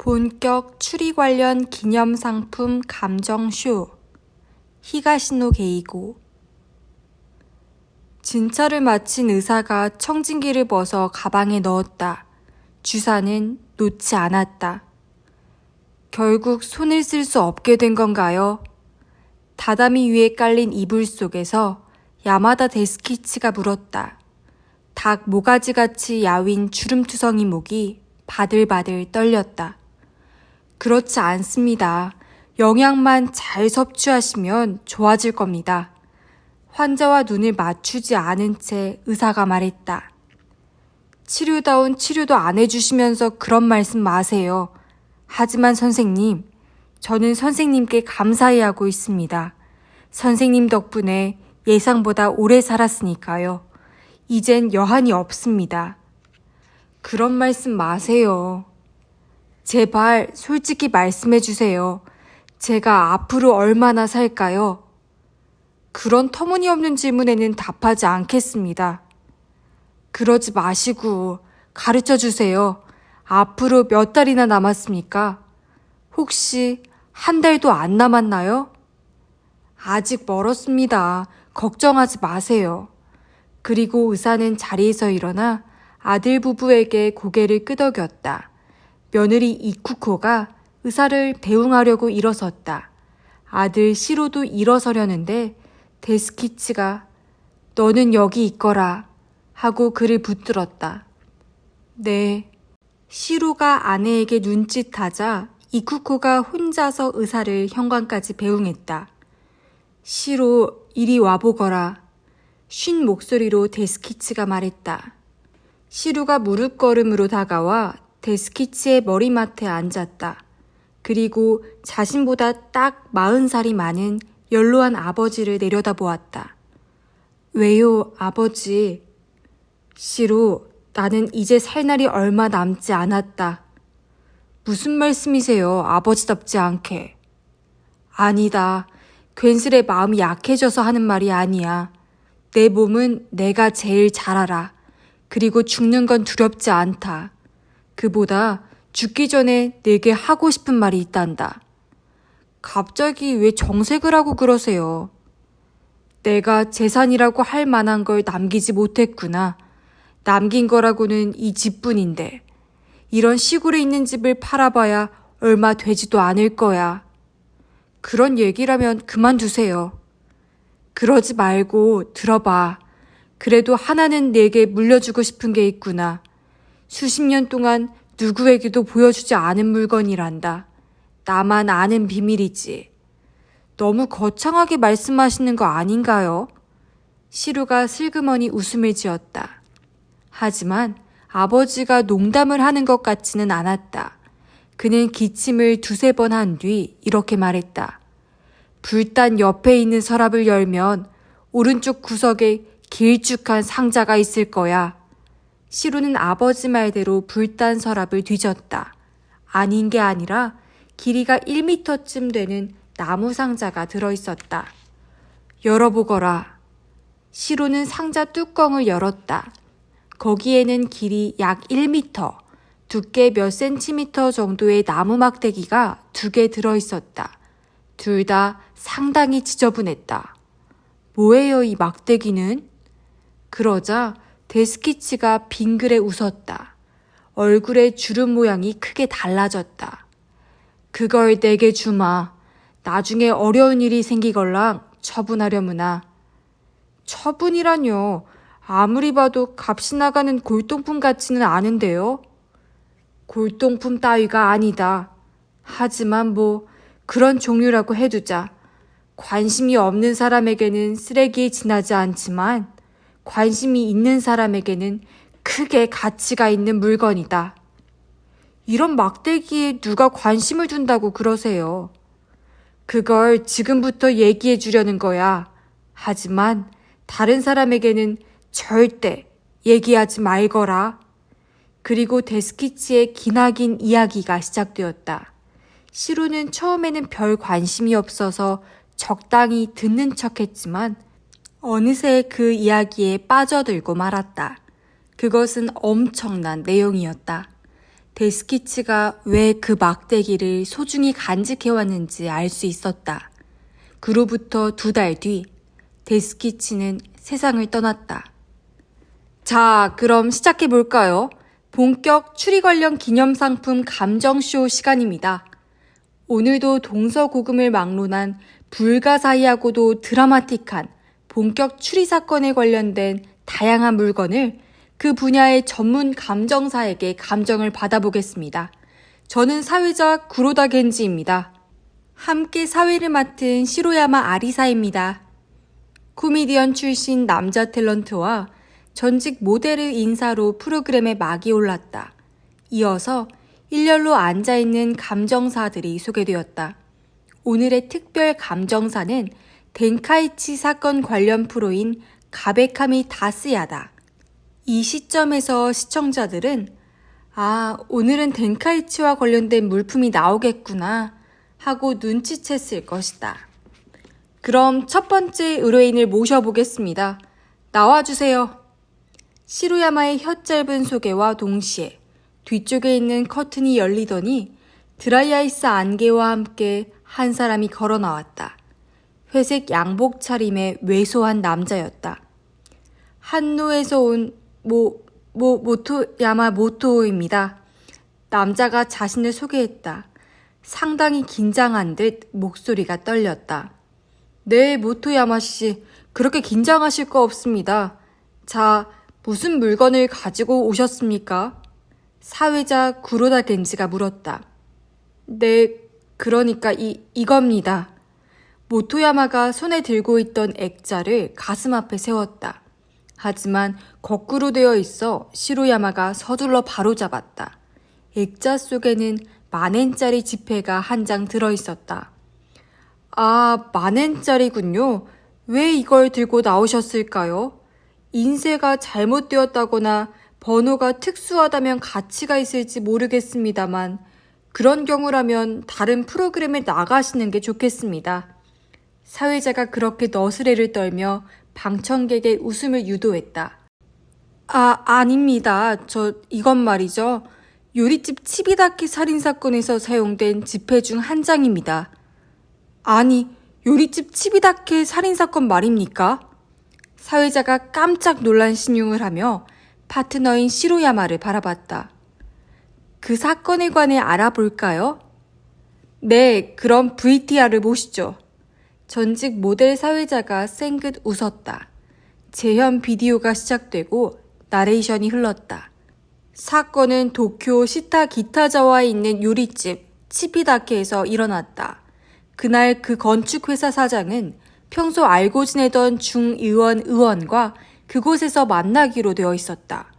본격 추리 관련 기념상품 감정쇼 히가시노 게이고. 진찰을 마친 의사가 청진기를 벗어 가방에 넣었다. 주사는 놓지 않았다. 결국 손을 쓸 수 없게 된 건가요? 다다미 위에 깔린 이불 속에서 야마다 데스키치가 물었다. 닭 모가지같이 야윈 주름투성이 목이 바들바들 떨렸다. 그렇지 않습니다. 영양만 잘 섭취하시면 좋아질 겁니다. 환자와 눈을 맞추지 않은 채 의사가 말했다. 치료다운 치료도 안 해주시면서 그런 말씀 마세요. 하지만 선생님, 저는 선생님께 감사해하고 있습니다. 선생님 덕분에 예상보다 오래 살았으니까요. 이젠 여한이 없습니다. 그런 말씀 마세요. 제발 솔직히 말씀해 주세요. 제가 앞으로 얼마나 살까요? 그런 터무니없는 질문에는 답하지 않겠습니다. 그러지 마시고 가르쳐 주세요. 앞으로 몇 달이나 남았습니까? 혹시 한 달도 안 남았나요? 아직 멀었습니다. 걱정하지 마세요. 그리고 의사는 자리에서 일어나 아들 부부에게 고개를 끄덕였다. 며느리 이쿠코가 의사를 대웅하려고 일어섰다. 아들 시로도 일어서려는데 데스키치가 너는 여기 있거라 하고 그를 붙들었다. 네. 시로가 아내에게 눈짓하자 이쿠코가 혼자서 의사를 현관까지 배웅했다. 시로 이리 와보거라. 쉰 목소리로 데스키치가 말했다. 시로가 무릎걸음으로 다가와 데스키치의 머리맡에 앉았다. 그리고 자신보다 딱 40살이 많은 연로한 아버지를 내려다보았다. 왜요, 아버지? 시로, 나는 이제 살 날이 얼마 남지 않았다. 무슨 말씀이세요, 아버지답지 않게. 아니다. 괜스레 마음이 약해져서 하는 말이 아니야. 내 몸은 내가 제일 잘 알아. 그리고 죽는 건 두렵지 않다. 그보다 죽기 전에 내게 하고 싶은 말이 있단다. 갑자기 왜 정색을 하고 그러세요? 내가 재산이라고 할 만한 걸 남기지 못했구나. 남긴 거라고는 이 집뿐인데 이런 시골에 있는 집을 팔아봐야 얼마 되지도 않을 거야. 그런 얘기라면 그만두세요. 그러지 말고 들어봐. 그래도 하나는 내게 물려주고 싶은 게 있구나. 수십 년 동안 누구에게도 보여주지 않은 물건이란다. 나만 아는 비밀이지. 너무 거창하게 말씀하시는 거 아닌가요? 시루가 슬그머니 웃음을 지었다. 하지만 아버지가 농담을 하는 것 같지는 않았다. 그는 기침을 두세 번 한 뒤 이렇게 말했다. 불단 옆에 있는 서랍을 열면 오른쪽 구석에 길쭉한 상자가 있을 거야. 시루는 아버지 말대로 불단 서랍을 뒤졌다. 아닌 게 아니라 길이가 1미터쯤 되는 나무 상자가 들어있었다. 열어보거라. 시루는 상자 뚜껑을 열었다. 거기에는 길이 약 1미터, 두께 몇 센티미터 정도의 나무 막대기가 2개 들어있었다. 둘 다 상당히 지저분했다. 뭐예요, 이 막대기는? 그러자 데스키치가 빙그레 웃었다. 얼굴의 주름 모양이 크게 달라졌다. 그걸 내게 주마. 나중에 어려운 일이 생기걸랑 처분하려무나. 처분이라뇨. 아무리 봐도 값이 나가는 골동품 같지는 않은데요. 골동품 따위가 아니다. 하지만 뭐 그런 종류라고 해두자. 관심이 없는 사람에게는 쓰레기에 지나지 않지만 관심이 있는 사람에게는 크게 가치가 있는 물건이다. 이런 막대기에 누가 관심을 둔다고 그러세요. 그걸 지금부터 얘기해 주려는 거야. 하지만 다른 사람에게는 절대 얘기하지 말거라. 그리고 데스키치의 기나긴 이야기가 시작되었다. 시루는 처음에는 별 관심이 없어서 적당히 듣는 척했지만 어느새 그 이야기에 빠져들고 말았다. 그것은 엄청난 내용이었다. 데스키치가 왜 그 막대기를 소중히 간직해왔는지 알 수 있었다. 그로부터 2달 뒤, 데스키치는 세상을 떠났다. 자, 그럼 시작해볼까요? 본격 추리 관련 기념상품 감정쇼 시간입니다. 오늘도 동서고금을 막론한 불가사의하고도 드라마틱한 본격 추리 사건에 관련된 다양한 물건을 그 분야의 전문 감정사에게 감정을 받아보겠습니다. 저는 사회자 구로다 겐지입니다. 함께 사회를 맡은 시로야마 아리사입니다. 코미디언 출신 남자 탤런트와 전직 모델의 인사로 프로그램에 막이 올랐다. 이어서 일렬로 앉아있는 감정사들이 소개되었다. 오늘의 특별 감정사는 덴카이치 사건 관련 프로인 가베카미 다스야다. 이 시점에서 시청자들은 오늘은 덴카이치와 관련된 물품이 나오겠구나 하고 눈치챘을 것이다. 그럼 첫 번째 의뢰인을 모셔보겠습니다. 나와주세요. 시로야마의 혀짧은 소개와 동시에 뒤쪽에 있는 커튼이 열리더니 드라이아이스 안개와 함께 한 사람이 걸어 나왔다. 회색 양복 차림의 왜소한 남자였다. 한노에서 온 모토야마 모토입니다. 남자가 자신을 소개했다. 상당히 긴장한 듯 목소리가 떨렸다. 네, 모토야마 씨. 그렇게 긴장하실 거 없습니다. 자, 무슨 물건을 가지고 오셨습니까? 사회자 구로다 겐지가 물었다. 네, 그러니까 이겁니다. 모토야마가 손에 들고 있던 액자를 가슴 앞에 세웠다. 하지만 거꾸로 되어 있어 시로야마가 서둘러 바로잡았다. 액자 속에는 10,000엔짜리 지폐가 한 장 들어있었다. 10,000엔짜리군요. 왜 이걸 들고 나오셨을까요? 인쇄가 잘못되었다거나 번호가 특수하다면 가치가 있을지 모르겠습니다만 그런 경우라면 다른 프로그램에 나가시는 게 좋겠습니다. 사회자가 그렇게 너스레를 떨며 방청객의 웃음을 유도했다. 아닙니다. 이건 말이죠. 요리집 치비다케 살인사건에서 사용된 지폐 중 한 장입니다. 아니, 요리집 치비다케 살인사건 말입니까? 사회자가 깜짝 놀란 신용을 하며 파트너인 시로야마를 바라봤다. 그 사건에 관해 알아볼까요? 네, 그럼 VTR을 보시죠. 전직 모델 사회자가 쌩긋 웃었다. 재현 비디오가 시작되고 나레이션이 흘렀다. 사건은 도쿄 시타기타자와에 있는 요리집 치비다케에서 일어났다. 그날 그 건축회사 사장은 평소 알고 지내던 중의원 의원과 그곳에서 만나기로 되어 있었다.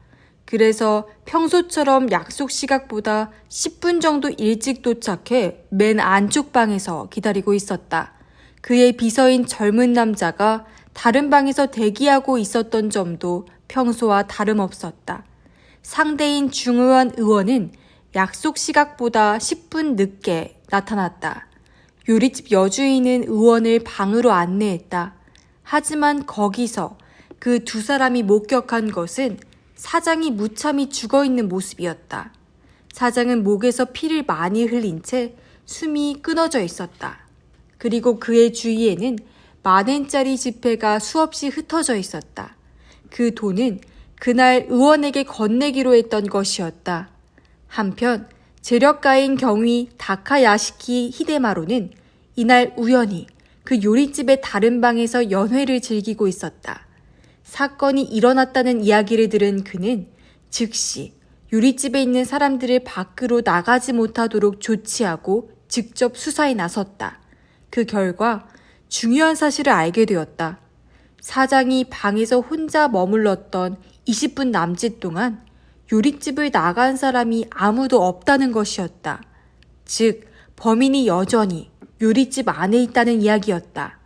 그래서 평소처럼 약속 시각보다 10분 정도 일찍 도착해 맨 안쪽 방에서 기다리고 있었다. 그의 비서인 젊은 남자가 다른 방에서 대기하고 있었던 점도 평소와 다름없었다. 상대인 중의원 의원은 약속 시각보다 10분 늦게 나타났다. 요리집 여주인은 의원을 방으로 안내했다. 하지만 거기서 그 2사람이 목격한 것은 사장이 무참히 죽어있는 모습이었다. 사장은 목에서 피를 많이 흘린 채 숨이 끊어져 있었다. 그리고 그의 주위에는 10,000엔짜리 지폐가 수없이 흩어져 있었다. 그 돈은 그날 의원에게 건네기로 했던 것이었다. 한편 재력가인 경위 다카야시키 히데마루는 이날 우연히 그 요리집의 다른 방에서 연회를 즐기고 있었다. 사건이 일어났다는 이야기를 들은 그는 즉시 요리집에 있는 사람들을 밖으로 나가지 못하도록 조치하고 직접 수사에 나섰다. 그 결과 중요한 사실을 알게 되었다. 사장이 방에서 혼자 머물렀던 20분 남짓 동안 요리집을 나간 사람이 아무도 없다는 것이었다. 즉, 범인이 여전히 요리집 안에 있다는 이야기였다.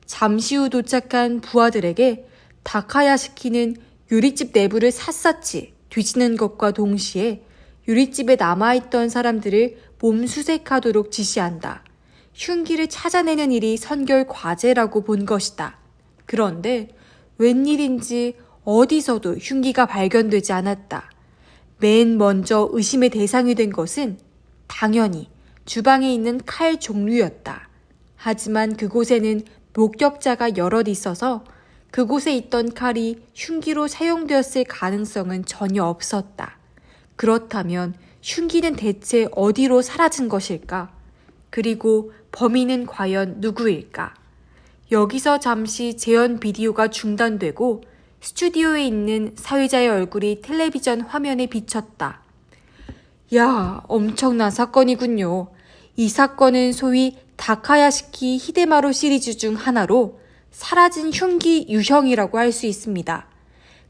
잠시 후 도착한 부하들에게 다카야시키는 요리집 내부를 샅샅이 뒤지는 것과 동시에 요리집에 남아있던 사람들을 몸수색하도록 지시한다. 흉기를 찾아내는 일이 선결 과제라고 본 것이다. 그런데 웬일인지 어디서도 흉기가 발견되지 않았다. 맨 먼저 의심의 대상이 된 것은 당연히 주방에 있는 칼 종류였다. 하지만 그곳에는 목격자가 여럿 있어서 그곳에 있던 칼이 흉기로 사용되었을 가능성은 전혀 없었다. 그렇다면 흉기는 대체 어디로 사라진 것일까? 그리고 범인은 과연 누구일까? 여기서 잠시 재현 비디오가 중단되고 스튜디오에 있는 사회자의 얼굴이 텔레비전 화면에 비쳤다. 야, 엄청난 사건이군요. 이 사건은 소위 다카야시키 히데마루 시리즈 중 하나로 사라진 흉기 유형이라고 할 수 있습니다.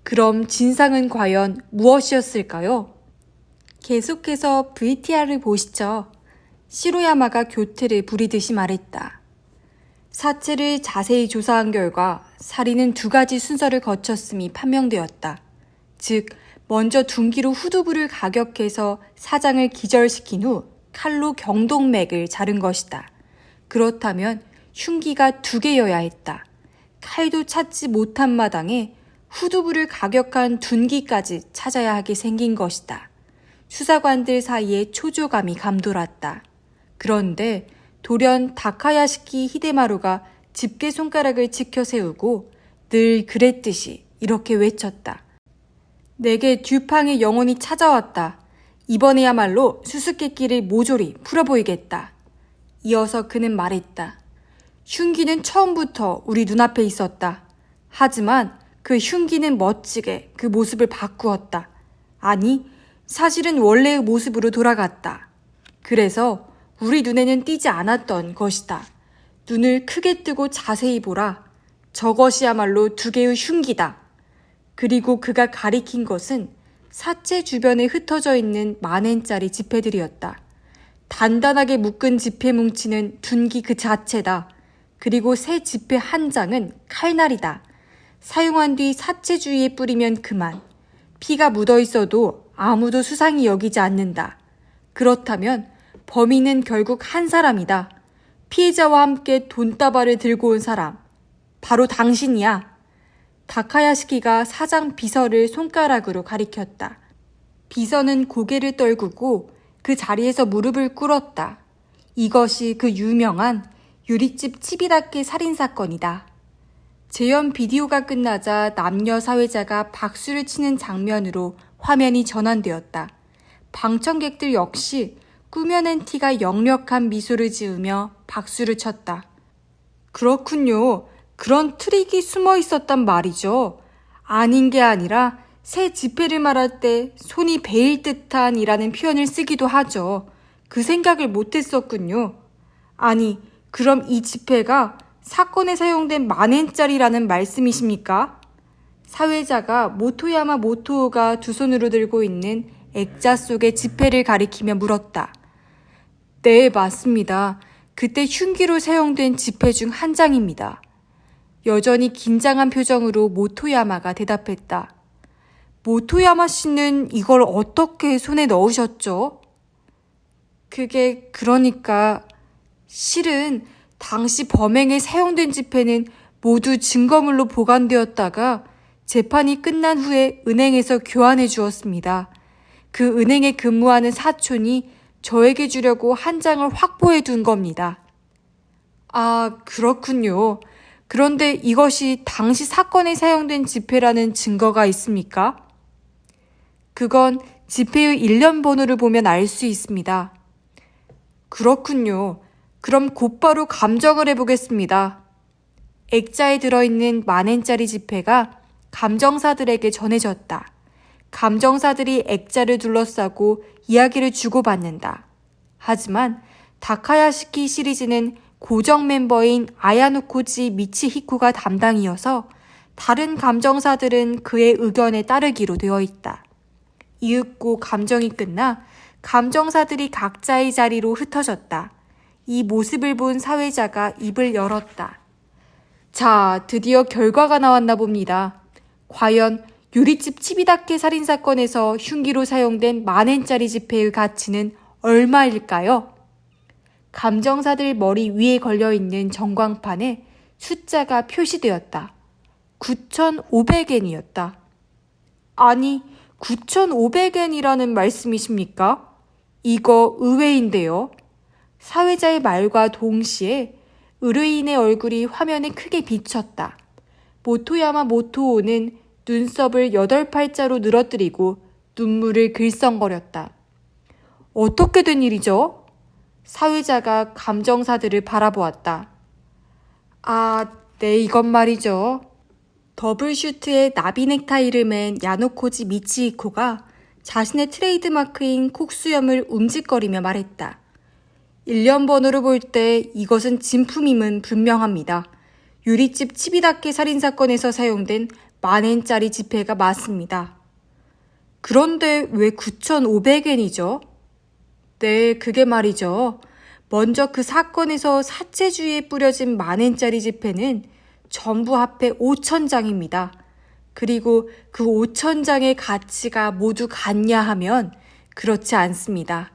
그럼 진상은 과연 무엇이었을까요? 계속해서 VTR을 보시죠. 시로야마가 교태를 부리듯이 말했다. 사체를 자세히 조사한 결과 살인은 2가지 순서를 거쳤음이 판명되었다. 즉, 먼저 둔기로 후두부를 가격해서 사장을 기절시킨 후 칼로 경동맥을 자른 것이다. 그렇다면 흉기가 2개여야 했다. 칼도 찾지 못한 마당에 후두부를 가격한 둔기까지 찾아야 하게 생긴 것이다. 수사관들 사이에 초조감이 감돌았다. 그런데 돌연 다카야시키 히데마루가 집게 손가락을 치켜 세우고 늘 그랬듯이 이렇게 외쳤다. 내게 듀팡의 영혼이 찾아왔다. 이번에야말로 수수께끼를 모조리 풀어보이겠다. 이어서 그는 말했다. 흉기는 처음부터 우리 눈앞에 있었다. 하지만 그 흉기는 멋지게 그 모습을 바꾸었다. 아니, 사실은 원래의 모습으로 돌아갔다. 그래서 우리 눈에는 띄지 않았던 것이다. 눈을 크게 뜨고 자세히 보라. 저것이야말로 2개의 흉기다. 그리고 그가 가리킨 것은 사체 주변에 흩어져 있는 만엔짜리 지폐들이었다. 단단하게 묶은 지폐 뭉치는 둔기 그 자체다. 그리고 새 지폐 한 장은 칼날이다. 사용한 뒤 사체 주위에 뿌리면 그만. 피가 묻어 있어도 아무도 수상히 여기지 않는다. 그렇다면 범인은 결국 한 사람이다. 피해자와 함께 돈다발을 들고 온 사람. 바로 당신이야. 다카야시키가 사장 비서를 손가락으로 가리켰다. 비서는 고개를 떨구고 그 자리에서 무릎을 꿇었다. 이것이 그 유명한 유리집 치비다케 살인사건이다. 재현 비디오가 끝나자 남녀 사회자가 박수를 치는 장면으로 화면이 전환되었다. 방청객들 역시 꾸며낸 티가 역력한 미소를 지으며 박수를 쳤다. 그렇군요. 그런 트릭이 숨어 있었단 말이죠. 아닌 게 아니라 새 지폐를 말할 때 손이 베일 듯한 이라는 표현을 쓰기도 하죠. 그 생각을 못했었군요. 아니, 그럼 이 지폐가 사건에 사용된 만엔짜리라는 말씀이십니까? 사회자가 모토야마 모토오가 두 손으로 들고 있는 액자 속의 지폐를 가리키며 물었다. 네, 맞습니다. 그때 흉기로 사용된 지폐 중 한 장입니다. 여전히 긴장한 표정으로 모토야마가 대답했다. 모토야마 씨는 이걸 어떻게 손에 넣으셨죠? 그게 그러니까 실은 당시 범행에 사용된 지폐는 모두 증거물로 보관되었다가 재판이 끝난 후에 은행에서 교환해 주었습니다. 그 은행에 근무하는 사촌이 저에게 주려고 한 장을 확보해 둔 겁니다. 아, 그렇군요. 그런데 이것이 당시 사건에 사용된 지폐라는 증거가 있습니까? 그건 지폐의 일련 번호를 보면 알 수 있습니다. 그렇군요. 그럼 곧바로 감정을 해보겠습니다. 액자에 들어있는 만엔짜리 지폐가 감정사들에게 전해졌다. 감정사들이 액자를 둘러싸고 이야기를 주고받는다. 하지만 다카야시키 시리즈는 고정 멤버인 아야누코지 미치히코가 담당이어서 다른 감정사들은 그의 의견에 따르기로 되어 있다. 이윽고 감정이 끝나 감정사들이 각자의 자리로 흩어졌다. 이 모습을 본 사회자가 입을 열었다. 자, 드디어 결과가 나왔나 봅니다. 과연 유리집 치비다케 살인사건에서 흉기로 사용된 만엔짜리 지폐의 가치는 얼마일까요? 감정사들 머리 위에 걸려있는 전광판에 숫자가 표시되었다. 9,500엔이었다. 아니, 9,500엔이라는 말씀이십니까? 이거 의외인데요. 사회자의 말과 동시에 의뢰인의 얼굴이 화면에 크게 비쳤다. 모토야마 모토오는 눈썹을 8팔자로 늘어뜨리고 눈물을 글썽거렸다. 어떻게 된 일이죠? 사회자가 감정사들을 바라보았다. 네, 이건 말이죠. 더블슈트에 나비 넥타이를 맨 야노코지 미치히코가 자신의 트레이드마크인 콕수염을 움직거리며 말했다. 1년 번호로 볼 때 이것은 진품임은 분명합니다. 유리집 치비다케 살인사건에서 사용된 10,000엔짜리 지폐가 맞습니다. 그런데 왜 9,500엔이죠? 네, 그게 말이죠. 먼저 그 사건에서 사체주의에 뿌려진 10,000엔짜리 지폐는 전부 합해 5,000장입니다. 그리고 그 5,000장의 가치가 모두 같냐 하면 그렇지 않습니다.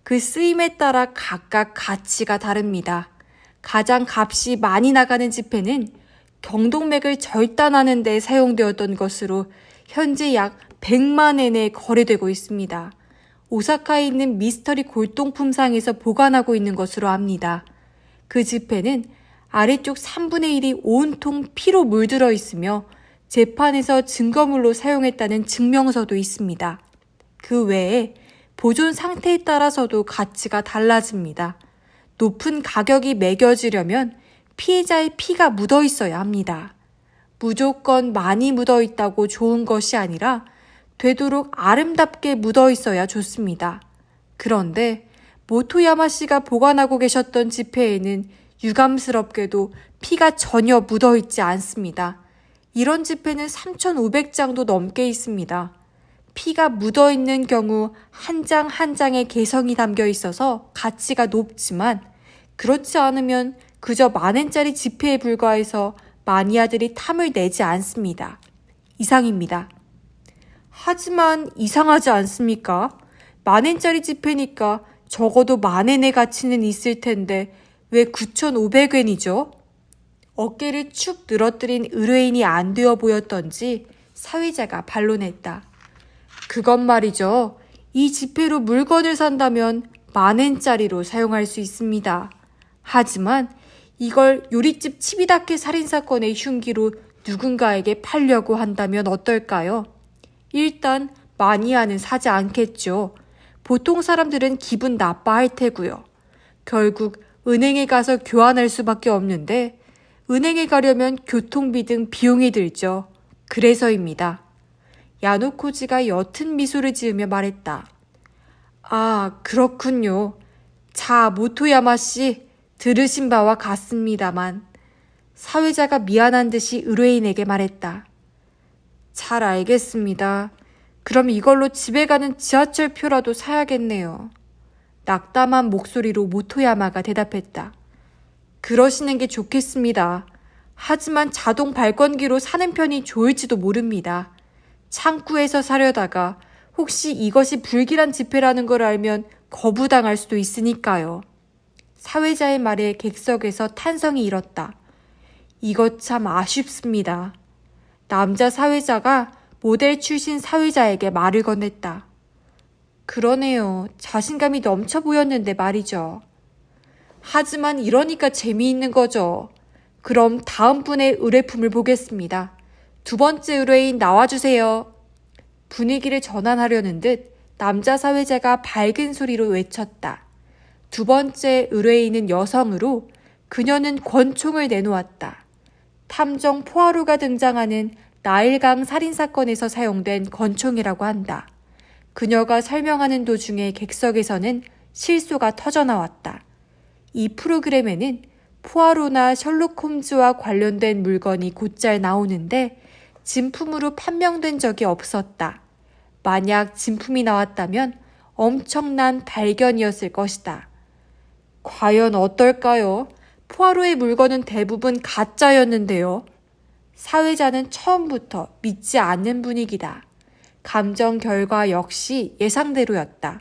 그 쓰임에 따라 각각 가치가 다릅니다. 가장 값이 많이 나가는 지폐는 경동맥을 절단하는 데 사용되었던 것으로 현재 약 100만엔에 거래되고 있습니다. 오사카에 있는 미스터리 골동품상에서 보관하고 있는 것으로 압니다. 그 지폐는 아래쪽 3분의 1이 온통 피로 물들어 있으며 재판에서 증거물로 사용했다는 증명서도 있습니다. 그 외에 보존 상태에 따라서도 가치가 달라집니다. 높은 가격이 매겨지려면 피해자의 피가 묻어 있어야 합니다. 무조건 많이 묻어 있다고 좋은 것이 아니라 되도록 아름답게 묻어 있어야 좋습니다. 그런데 모토야마 씨가 보관하고 계셨던 지폐에는 유감스럽게도 피가 전혀 묻어 있지 않습니다. 이런 지폐는 3,500장도 넘게 있습니다. 피가 묻어 있는 경우 한 장 한 장에 개성이 담겨 있어서 가치가 높지만 그렇지 않으면 그저 10,000엔짜리 지폐에 불과해서 마니아들이 탐을 내지 않습니다. 이상입니다. 하지만 이상하지 않습니까? 10,000엔짜리 지폐니까 적어도 10,000엔의 가치는 있을 텐데 왜 9,500엔이죠? 어깨를 축 늘어뜨린 의뢰인이 안 되어 보였던지 사회자가 반론했다. 그건 말이죠. 이 지폐로 물건을 산다면 10,000엔짜리로 사용할 수 있습니다. 하지만 이걸 요리집 치비다케 살인사건의 흉기로 누군가에게 팔려고 한다면 어떨까요? 일단 마니아는 사지 않겠죠. 보통 사람들은 기분 나빠할 테고요. 결국 은행에 가서 교환할 수밖에 없는데 은행에 가려면 교통비 등 비용이 들죠. 그래서입니다. 야노코지가 옅은 미소를 지으며 말했다. 그렇군요. 자, 모토야마 씨, 들으신 바와 같습니다만. 사회자가 미안한 듯이 의뢰인에게 말했다. 잘 알겠습니다. 그럼 이걸로 집에 가는 지하철표라도 사야겠네요. 낙담한 목소리로 모토야마가 대답했다. 그러시는 게 좋겠습니다. 하지만 자동 발권기로 사는 편이 좋을지도 모릅니다. 창구에서 사려다가 혹시 이것이 불길한 지폐라는 걸 알면 거부당할 수도 있으니까요. 사회자의 말에 객석에서 탄성이 일었다. 이것 참 아쉽습니다. 남자 사회자가 모델 출신 사회자에게 말을 건넸다. 그러네요. 자신감이 넘쳐 보였는데 말이죠. 하지만 이러니까 재미있는 거죠. 그럼 다음 분의 의뢰품을 보겠습니다. 두 번째 의뢰인 나와주세요. 분위기를 전환하려는 듯 남자 사회자가 밝은 소리로 외쳤다. 두 번째 의뢰인은 여성으로 그녀는 권총을 내놓았다. 탐정 포아로가 등장하는 나일강 살인사건에서 사용된 권총이라고 한다. 그녀가 설명하는 도중에 객석에서는 실소가 터져나왔다. 이 프로그램에는 포아로나 셜록 홈즈와 관련된 물건이 곧잘 나오는데 진품으로 판명된 적이 없었다. 만약 진품이 나왔다면 엄청난 발견이었을 것이다. 과연 어떨까요? 포아로의 물건은 대부분 가짜였는데요. 사회자는 처음부터 믿지 않는 분위기다. 감정 결과 역시 예상대로였다.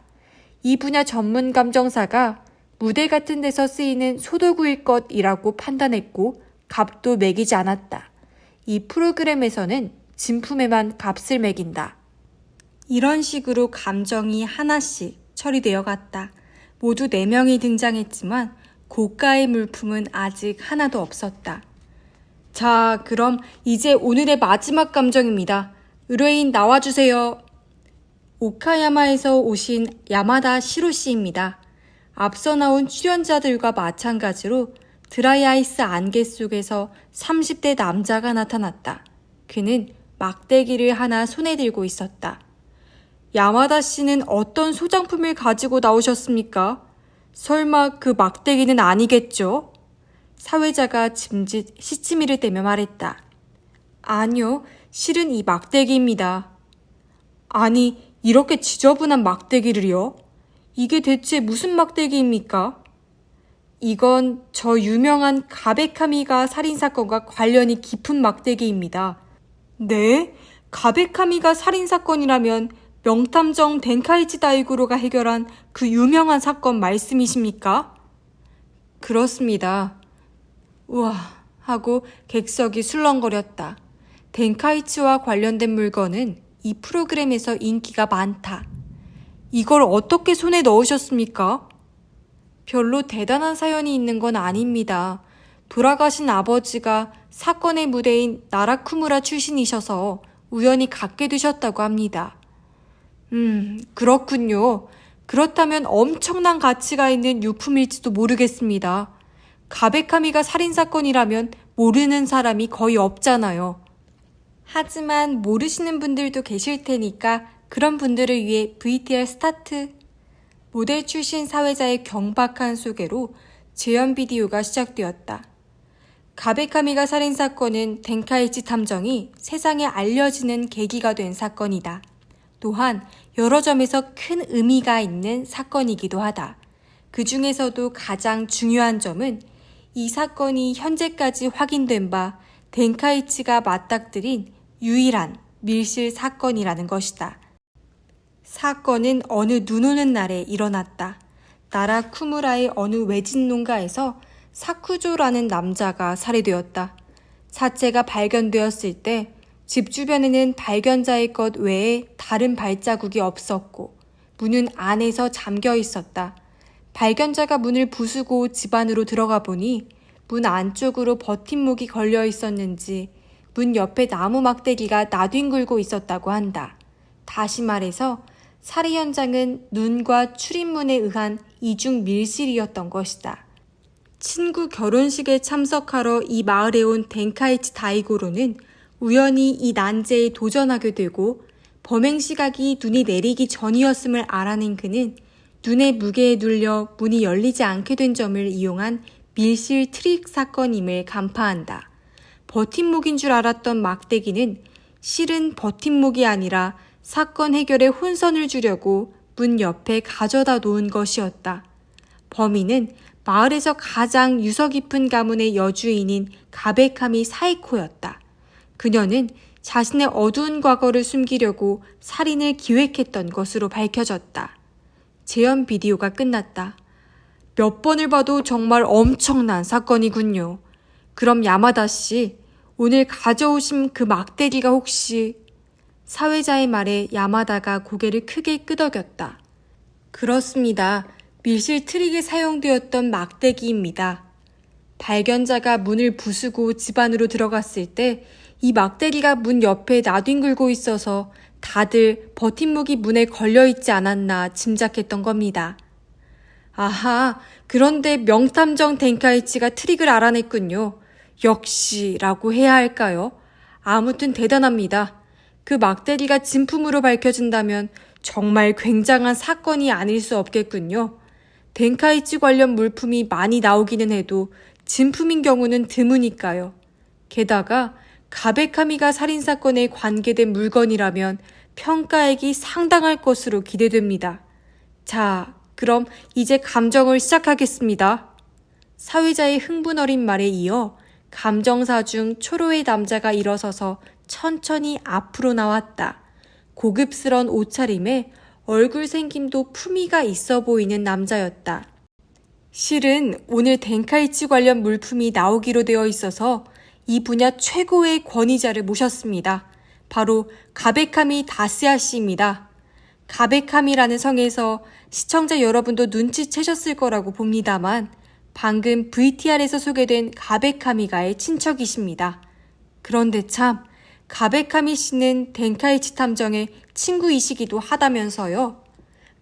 이 분야 전문 감정사가 무대 같은 데서 쓰이는 소도구일 것이라고 판단했고 값도 매기지 않았다. 이 프로그램에서는 진품에만 값을 매긴다. 이런 식으로 감정이 하나씩 처리되어 갔다. 모두 4명이 등장했지만 고가의 물품은 아직 하나도 없었다. 자, 그럼 이제 오늘의 마지막 감정입니다. 의뢰인 나와주세요. 오카야마에서 오신 야마다 시로 씨입니다. 앞서 나온 출연자들과 마찬가지로 드라이아이스 안개 속에서 30대 남자가 나타났다. 그는 막대기를 하나 손에 들고 있었다. 야마다 씨는 어떤 소장품을 가지고 나오셨습니까? 설마 그 막대기는 아니겠죠? 사회자가 짐짓 시치미를 떼며 말했다. 아니요, 실은 이 막대기입니다. 아니, 이렇게 지저분한 막대기를요? 이게 대체 무슨 막대기입니까? 이건 저 유명한 가베카미가 살인사건과 관련이 깊은 막대기입니다. 네? 가베카미가 살인사건이라면 명탐정 덴카이치 다이구로가 해결한 그 유명한 사건 말씀이십니까? 그렇습니다. 우와 하고 객석이 술렁거렸다. 덴카이치와 관련된 물건은 이 프로그램에서 인기가 많다. 이걸 어떻게 손에 넣으셨습니까? 별로 대단한 사연이 있는 건 아닙니다. 돌아가신 아버지가 사건의 무대인 나라쿠무라 출신이셔서 우연히 갖게 되셨다고 합니다. 그렇군요. 그렇다면 엄청난 가치가 있는 유품일지도 모르겠습니다. 가베카미가 살인사건이라면 모르는 사람이 거의 없잖아요. 하지만 모르시는 분들도 계실 테니까 그런 분들을 위해 VTR 스타트. 모델 출신 사회자의 경박한 소개로 재연 비디오가 시작되었다. 가베카미가 살인사건은 덴카이치 탐정이 세상에 알려지는 계기가 된 사건이다. 또한 여러 점에서 큰 의미가 있는 사건이기도 하다. 그 중에서도 가장 중요한 점은 이 사건이 현재까지 확인된 바 덴카이치가 맞닥뜨린 유일한 밀실 사건이라는 것이다. 사건은 어느 눈 오는 날에 일어났다. 나라 쿠무라의 어느 외진 농가에서 사쿠조라는 남자가 살해되었다. 사체가 발견되었을 때 집 주변에는 발견자의 것 외에 다른 발자국이 없었고 문은 안에서 잠겨 있었다. 발견자가 문을 부수고 집 안으로 들어가 보니 문 안쪽으로 버팀목이 걸려 있었는지 문 옆에 나무 막대기가 나뒹굴고 있었다고 한다. 다시 말해서 살해 현장은 눈과 출입문에 의한 이중 밀실이었던 것이다. 친구 결혼식에 참석하러 이 마을에 온 덴카이치 다이고로는 우연히 이 난제에 도전하게 되고 범행 시각이 눈이 내리기 전이었음을 알아낸 그는 눈의 무게에 눌려 문이 열리지 않게 된 점을 이용한 밀실 트릭 사건임을 간파한다. 버팀목인 줄 알았던 막대기는 실은 버팀목이 아니라 사건 해결에 혼선을 주려고 문 옆에 가져다 놓은 것이었다. 범인은 마을에서 가장 유서 깊은 가문의 여주인인 가베카미 사이코였다. 그녀는 자신의 어두운 과거를 숨기려고 살인을 기획했던 것으로 밝혀졌다. 재연 비디오가 끝났다. 몇 번을 봐도 정말 엄청난 사건이군요. 그럼 야마다 씨, 오늘 가져오신 그 막대기가 혹시... 사회자의 말에 야마다가 고개를 크게 끄덕였다. 그렇습니다. 밀실 트릭에 사용되었던 막대기입니다. 발견자가 문을 부수고 집 안으로 들어갔을 때 이 막대기가 문 옆에 나뒹굴고 있어서 다들 버팀목이 문에 걸려있지 않았나 짐작했던 겁니다. 아하, 그런데 명탐정 덴카이치가 트릭을 알아냈군요. 역시라고 해야 할까요? 아무튼 대단합니다. 그 막대기가 진품으로 밝혀진다면 정말 굉장한 사건이 아닐 수 없겠군요. 덴카이치 관련 물품이 많이 나오기는 해도 진품인 경우는 드무니까요. 게다가 가베카미가 살인사건에 관계된 물건이라면 평가액이 상당할 것으로 기대됩니다. 자, 그럼 이제 감정을 시작하겠습니다. 사회자의 흥분 어린 말에 이어 감정사 중 초로의 남자가 일어서서 천천히 앞으로 나왔다. 고급스런 옷차림에 얼굴 생김도 품위가 있어 보이는 남자였다. 실은 오늘 덴카이치 관련 물품이 나오기로 되어 있어서 이 분야 최고의 권위자를 모셨습니다. 바로 가베카미 다스야 씨입니다. 가베카미라는 성에서 시청자 여러분도 눈치채셨을 거라고 봅니다만 방금 VTR에서 소개된 가베카미가의 친척이십니다. 그런데 참 가베카미 씨는 덴카이치 탐정의 친구이시기도 하다면서요.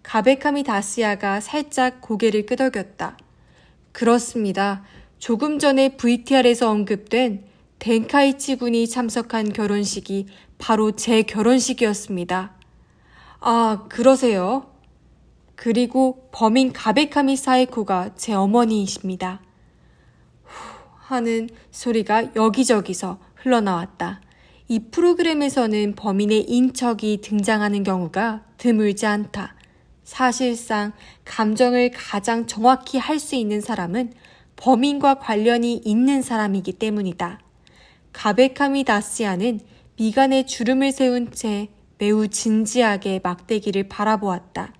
가베카미 다스야가 살짝 고개를 끄덕였다. 그렇습니다. 조금 전에 VTR에서 언급된 덴카이치 군이 참석한 결혼식이 바로 제 결혼식이었습니다. 아, 그러세요? 그리고 범인 가베카미 사이코가 제 어머니이십니다. 후 하는 소리가 여기저기서 흘러나왔다. 이 프로그램에서는 범인의 인척이 등장하는 경우가 드물지 않다. 사실상 감정을 가장 정확히 할 수 있는 사람은 범인과 관련이 있는 사람이기 때문이다. 가베카미 다스야는 미간에 주름을 세운 채 매우 진지하게 막대기를 바라보았다.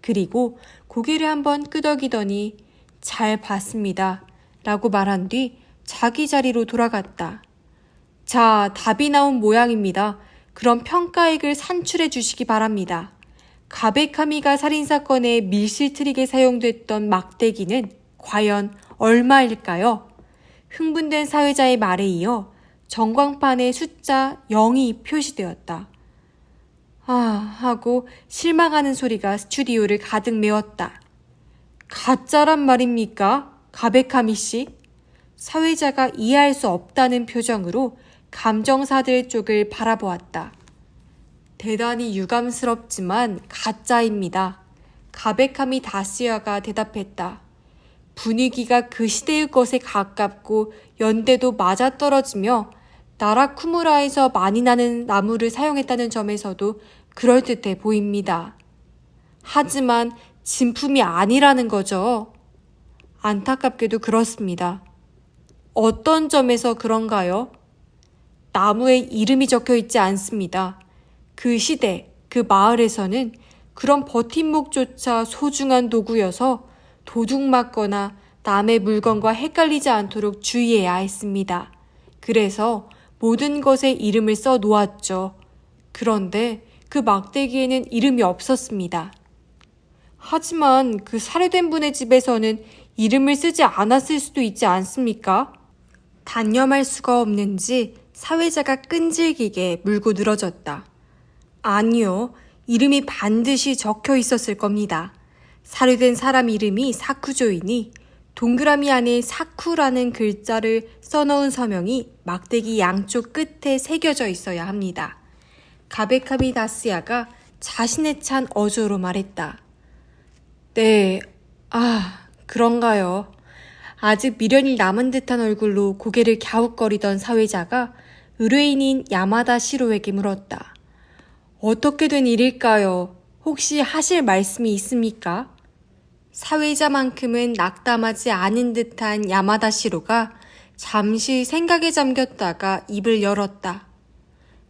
그리고 고개를 한번 끄덕이더니 잘 봤습니다. 라고 말한 뒤 자기 자리로 돌아갔다. 자, 답이 나온 모양입니다. 그럼 평가액을 산출해 주시기 바랍니다. 가베카미가 살인사건의 밀실 트릭에 사용됐던 막대기는 과연 얼마일까요? 흥분된 사회자의 말에 이어 전광판에 숫자 0이 표시되었다. 아, 하고 실망하는 소리가 스튜디오를 가득 메웠다. 가짜란 말입니까? 가베카미 씨? 사회자가 이해할 수 없다는 표정으로 감정사들 쪽을 바라보았다. 대단히 유감스럽지만 가짜입니다. 가베카미 다스야가 대답했다. 분위기가 그 시대의 것에 가깝고 연대도 맞아떨어지며 나라쿠무라에서 많이 나는 나무를 사용했다는 점에서도 그럴듯해 보입니다. 하지만 진품이 아니라는 거죠. 안타깝게도 그렇습니다. 어떤 점에서 그런가요? 나무에 이름이 적혀 있지 않습니다. 그 시대, 그 마을에서는 그런 버팀목조차 소중한 도구여서 도둑 맞거나 남의 물건과 헷갈리지 않도록 주의해야 했습니다. 그래서 모든 것에 이름을 써 놓았죠. 그런데 그 막대기에는 이름이 없었습니다. 하지만 그 살해된 분의 집에서는 이름을 쓰지 않았을 수도 있지 않습니까? 단념할 수가 없는지 사회자가 끈질기게 물고 늘어졌다. 아니요, 이름이 반드시 적혀 있었을 겁니다. 살해된 사람 이름이 사쿠조이니 동그라미 안에 사쿠라는 글자를 써넣은 서명이 막대기 양쪽 끝에 새겨져 있어야 합니다. 가베카미 다스야가 자신의 찬 어조로 말했다. 네, 그런가요? 아직 미련이 남은 듯한 얼굴로 고개를 갸웃거리던 사회자가 의뢰인인 야마다 시로에게 물었다. 어떻게 된 일일까요? 혹시 하실 말씀이 있습니까? 사회자만큼은 낙담하지 않은 듯한 야마다 시로가 잠시 생각에 잠겼다가 입을 열었다.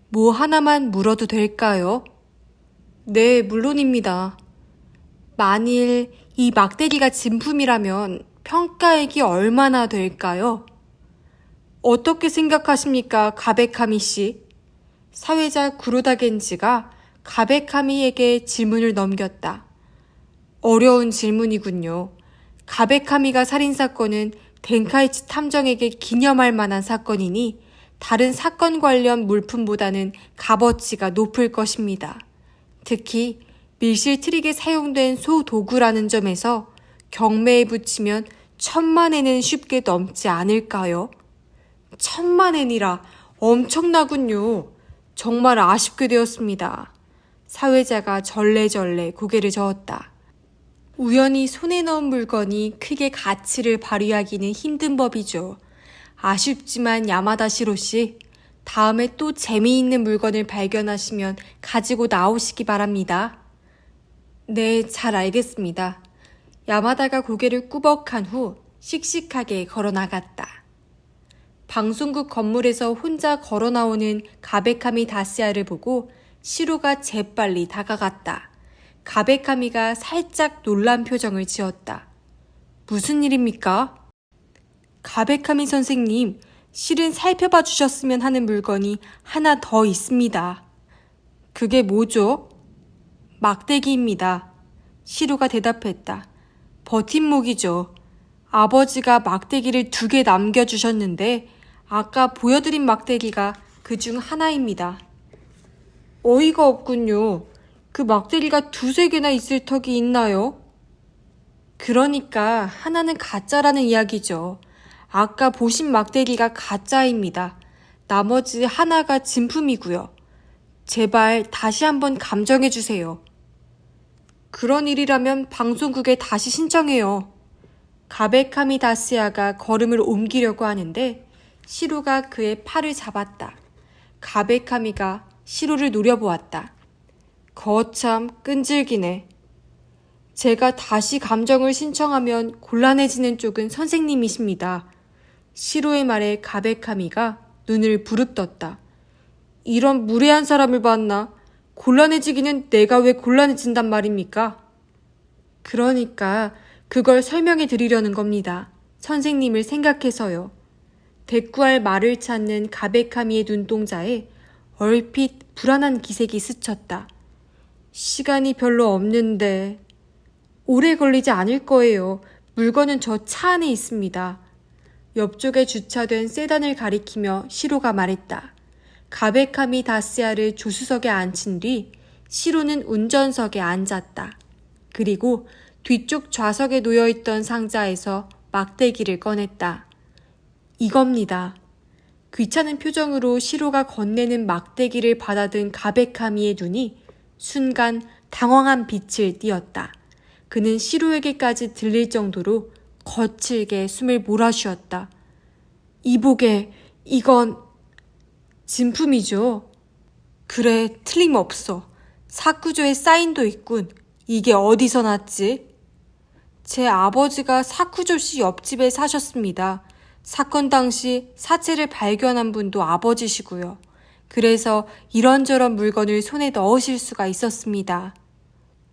뭐 하나만 물어도 될까요? 네, 물론입니다. 만일 이 막대기가 진품이라면 평가액이 얼마나 될까요? 어떻게 생각하십니까, 가베카미 씨? 사회자 구로다 겐지가 가베카미에게 질문을 넘겼다. 어려운 질문이군요. 가베카미가 살인사건은 덴카이치 탐정에게 기념할 만한 사건이니 다른 사건 관련 물품보다는 값어치가 높을 것입니다. 특히 밀실 트릭에 사용된 소도구라는 점에서 경매에 붙이면 1000만엔은 쉽게 넘지 않을까요? 1000만엔이라 엄청나군요. 정말 아쉽게 되었습니다. 사회자가 절레절레 고개를 저었다. 우연히 손에 넣은 물건이 크게 가치를 발휘하기는 힘든 법이죠. 아쉽지만 야마다 시로 씨, 다음에 또 재미있는 물건을 발견하시면 가지고 나오시기 바랍니다. 네, 잘 알겠습니다. 야마다가 고개를 꾸벅한 후 씩씩하게 걸어 나갔다. 방송국 건물에서 혼자 걸어 나오는 가베카미 다스야를 보고 시로가 재빨리 다가갔다. 가베카미가 살짝 놀란 표정을 지었다. 무슨 일입니까? 가베카미 선생님, 실은 살펴봐 주셨으면 하는 물건이 하나 더 있습니다. 그게 뭐죠? 막대기입니다. 시루가 대답했다. 버팀목이죠. 아버지가 막대기를 2개 남겨주셨는데 아까 보여드린 막대기가 그 중 하나입니다. 어이가 없군요. 그 막대기가 2~3개나 있을 턱이 있나요? 그러니까 하나는 가짜라는 이야기죠. 아까 보신 막대기가 가짜입니다. 나머지 하나가 진품이고요. 제발 다시 한번 감정해주세요. 그런 일이라면 방송국에 다시 신청해요. 가베카미 다스야가 걸음을 옮기려고 하는데 시로가 그의 팔을 잡았다. 가베카미가 시로를 노려보았다. 거참 끈질기네. 제가 다시 감정을 신청하면 곤란해지는 쪽은 선생님이십니다. 시로의 말에 가베카미가 눈을 부릅떴다. 이런 무례한 사람을 봤나? 곤란해지기는 내가 왜 곤란해진단 말입니까? 그러니까 그걸 설명해 드리려는 겁니다. 선생님을 생각해서요. 대꾸할 말을 찾는 가베카미의 눈동자에 얼핏 불안한 기색이 스쳤다. 시간이 별로 없는데. 오래 걸리지 않을 거예요. 물건은 저 차 안에 있습니다. 옆쪽에 주차된 세단을 가리키며 시로가 말했다. 가베카미 다스야를 조수석에 앉힌 뒤 시로는 운전석에 앉았다. 그리고 뒤쪽 좌석에 놓여있던 상자에서 막대기를 꺼냈다. 이겁니다. 귀찮은 표정으로 시로가 건네는 막대기를 받아든 가베카미의 눈이 순간 당황한 빛을 띠었다. 그는 시로에게까지 들릴 정도로 거칠게 숨을 몰아쉬었다. 이보게, 이건 진품이죠. 그래, 틀림없어. 사쿠조에 사인도 있군. 이게 어디서 났지? 제 아버지가 사쿠조 씨 옆집에 사셨습니다. 사건 당시 사체를 발견한 분도 아버지시고요. 그래서 이런저런 물건을 손에 넣으실 수가 있었습니다.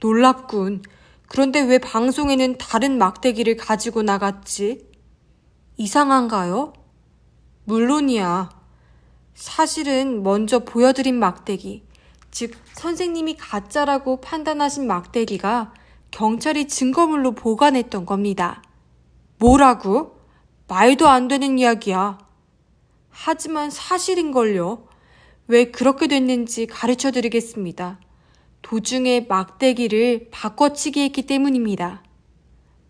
놀랍군. 그런데 왜 방송에는 다른 막대기를 가지고 나갔지? 이상한가요? 물론이야. 사실은 먼저 보여드린 막대기, 즉 선생님이 가짜라고 판단하신 막대기가 경찰이 증거물로 보관했던 겁니다. 뭐라고? 말도 안 되는 이야기야. 하지만 사실인걸요. 왜 그렇게 됐는지 가르쳐 드리겠습니다. 도중에 막대기를 바꿔치기 했기 때문입니다.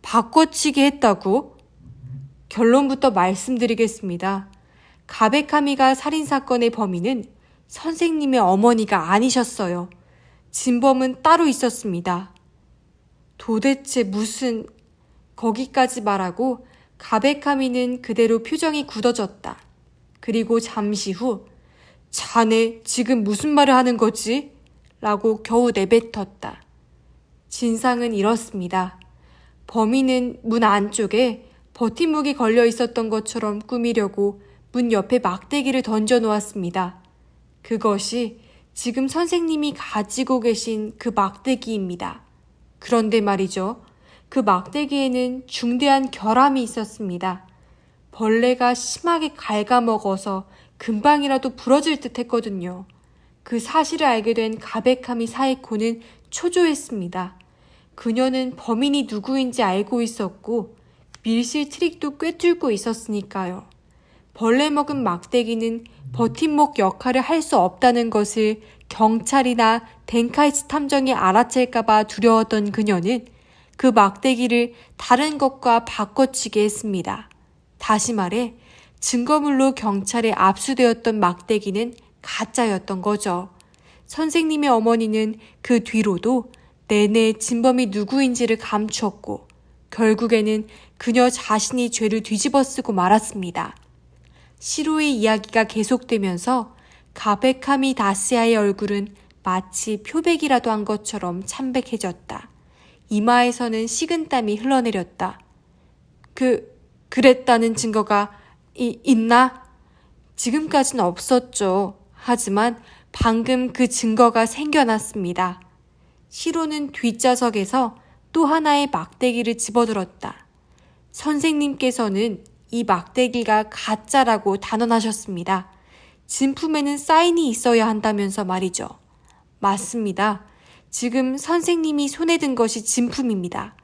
바꿔치기 했다고? 결론부터 말씀드리겠습니다. 가베카미가 살인사건의 범인은 선생님의 어머니가 아니셨어요. 진범은 따로 있었습니다. 도대체 무슨... 거기까지 말하고 가베카미는 그대로 표정이 굳어졌다. 그리고 잠시 후 자네 지금 무슨 말을 하는 거지? 라고 겨우 내뱉었다. 진상은 이렇습니다. 범인은 문 안쪽에 버팀목이 걸려 있었던 것처럼 꾸미려고 문 옆에 막대기를 던져 놓았습니다. 그것이 지금 선생님이 가지고 계신 그 막대기입니다. 그런데 말이죠. 그 막대기에는 중대한 결함이 있었습니다. 벌레가 심하게 갉아먹어서 금방이라도 부러질 듯 했거든요. 그 사실을 알게 된 가베카미 사에코는 초조했습니다. 그녀는 범인이 누구인지 알고 있었고 밀실 트릭도 꿰뚫고 있었으니까요. 벌레 먹은 막대기는 버팀목 역할을 할 수 없다는 것을 경찰이나 덴카이치 탐정이 알아챌까봐 두려웠던 그녀는 그 막대기를 다른 것과 바꿔치기 했습니다. 다시 말해 증거물로 경찰에 압수되었던 막대기는 가짜였던 거죠. 선생님의 어머니는 그 뒤로도 내내 진범이 누구인지를 감추었고 결국에는 그녀 자신이 죄를 뒤집어쓰고 말았습니다. 시로의 이야기가 계속되면서 가베카미 다스야의 얼굴은 마치 표백이라도 한 것처럼 참백해졌다. 이마에서는 식은땀이 흘러내렸다. 그랬다는 증거가 있나? 지금까지는 없었죠. 하지만 방금 그 증거가 생겨났습니다. 시로는 뒷좌석에서 또 하나의 막대기를 집어들었다. 선생님께서는 이 막대기가 가짜라고 단언하셨습니다. 진품에는 사인이 있어야 한다면서 말이죠. 맞습니다. 지금 선생님이 손에 든 것이 진품입니다.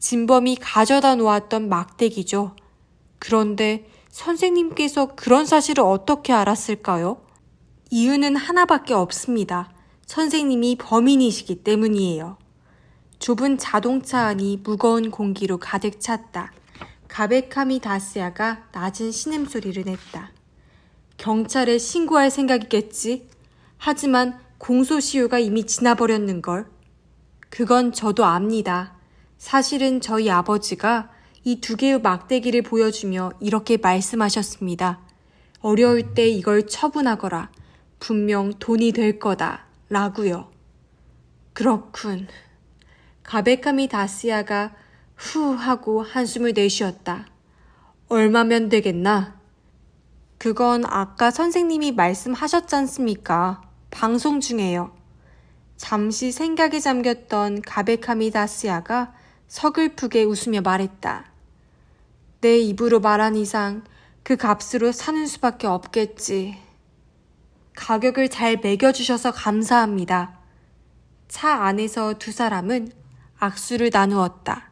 진범이 가져다 놓았던 막대기죠. 그런데 선생님께서 그런 사실을 어떻게 알았을까요? 이유는 하나밖에 없습니다. 선생님이 범인이시기 때문이에요. 좁은 자동차 안이 무거운 공기로 가득 찼다. 가베카미 다스야가 낮은 신음소리를 냈다. 경찰에 신고할 생각이겠지? 하지만 공소시효가 이미 지나버렸는걸. 그건 저도 압니다. 사실은 저희 아버지가 이 2개의 막대기를 보여주며 이렇게 말씀하셨습니다. 어려울 때 이걸 처분하거라. 분명 돈이 될 거다. 라고요. 그렇군. 가베카미 다스야가 후 하고 한숨을 내쉬었다. 얼마면 되겠나? 그건 아까 선생님이 말씀하셨지 않습니까? 방송 중에요. 잠시 생각에 잠겼던 가베카미 다스야가 서글프게 웃으며 말했다. 내 입으로 말한 이상 그 값으로 사는 수밖에 없겠지. 가격을 잘 매겨주셔서 감사합니다. 차 안에서 2 사람은 악수를 나누었다.